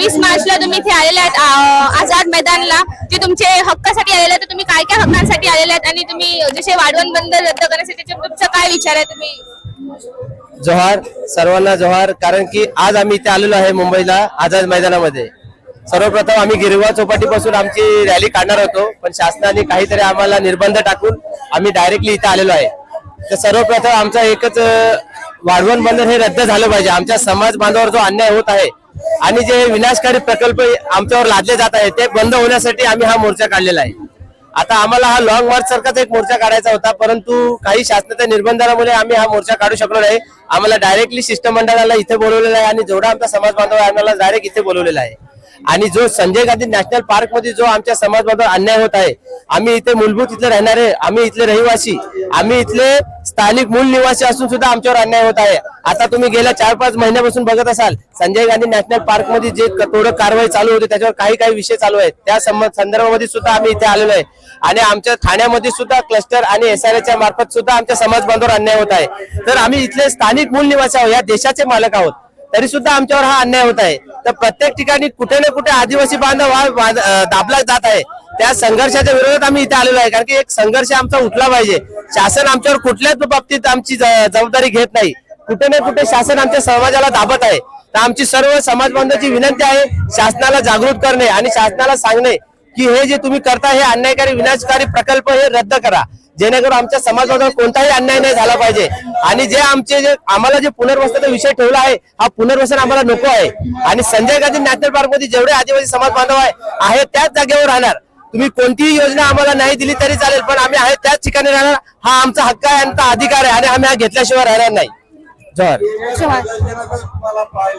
20 मार्चला तुम्ही इथे आलेले आहेत आझाद मैदानला, जे तुमचे हक्कासाठी आलेले आहेत, तर तुम्ही काय काय हक्कांसाठी आलेले आहेत आणि तुम्ही जसे वाढवण बंद रद्द करण्यासाठी तुमचा काय विचार आहे? तुम्ही जोहार, सर्वांना जोहार. कारण की आज आम्ही इथे आलेलो आहे मुंबईला आझाद मैदानामध्ये. सर्वप्रथम आम्ही गिरवा चौपाटीपासून आमची रॅली काढणार होतो, पण शासनाने काहीतरी आम्हाला निर्बंध टाकून आम्ही डायरेक्टली इथे आलेलो आहे. तर सर्वप्रथम आमचा एकच वाढवण बंधन हे रद्द झालं पाहिजे. आमच्या समाज बांधवावर जो अन्याय होत आहे आणि जे विनाशकारी प्रकल्प आमच्यावर लादले जात आहे ते बंद होण्यासाठी आम्ही हा मोर्चा काढलेला आहे. आता आम्हाला हा लॉंग मार्च सारखाच एक मोर्चा काढायचा होता, परंतु काही शासनाच्या निर्बंधामुळे आम्ही हा मोर्चा काढू शकलो नाही. आम्हाला डायरेक्टली शिष्टमंडळाला इथे बोलवलेलं आहे आणि जेवढा आमचा समाज बांधव आहे आम्हाला डायरेक्ट इथे बोलवलेला आहे. आणि जो संजय गांधी नॅशनल पार्क मध्ये जो आमच्या समाज बांधव अन्याय होत आहे, आम्ही इथे मूलभूत इथले राहणारे, आम्ही इथले रहिवासी, आम्ही इथले स्थानिक मूल निवासी असून सुद्धा आमच्यावर अन्याय होत आहे. आता तुम्ही गेल्या 4-5 महिन्यापासून बघत असाल संजय गांधी नॅशनल पार्क मध्ये जे तोडक कारवाई चालू होती त्याच्यावर काही विषय चालू आहेत. त्या संदर्भामध्ये सुद्धा आम्ही इथे आलेलो आहे. आणि आमच्या ठाण्यामध्ये सुद्धा क्लस्टर आणि SRA मार्फत सुद्धा आमच्या समाज बांधवावर अन्याय होत आहे. तर आम्ही इथले स्थानिक मूल निवासी आहोत, या देशाचे मालक आहोत, तरी सुद्धा आमच्यावर हा अन्याय होत आहे. तर प्रत्येक ठिकाणी कुठे ना कुठे आदिवासी बांधव हा दाबला जात आहे. त्या संघर्षाच्या विरोधात आम्ही इथे आलेलो आहे. कारण की एक संघर्ष आमचा उठला पाहिजे. शासन आमच्यावर कुठल्याच बाबतीत आमची जबाबदारी घेत नाही. कुठे ना कुठे शासन आमच्या समाजाला दाबत आहे. तर आमची सर्व समाज बांधवांची विनंती आहे शासनाला जागृत करणे आणि शासनाला सांगणे की हे जे तुम्ही करता हे अन्यायकारी विनाशकारी प्रकल्प हे रद्द करा, जेणेकरून आमच्या समाजावर कोणताही अन्याय नाही झाला पाहिजे. आणि जे आम्हाला जे पुनर्वसनाचा विषय ठेवला आहे, हा पुनर्वसन आम्हाला नको आहे. आणि संजय गांधी नॅशनल पार्क मध्ये जेवढे आदिवासी समाज बांधव आहे त्याच जागेवर राहणार. तुम्ही कोणतीही योजना आम्हाला नाही दिली तरी चालेल, पण आम्ही आहे त्याच ठिकाणी राहणार. हा आमचा हक्क आहे, आमचा अधिकार आहे आणि आम्ही हा घेतल्याशिवाय राहणार नाही. जोहार.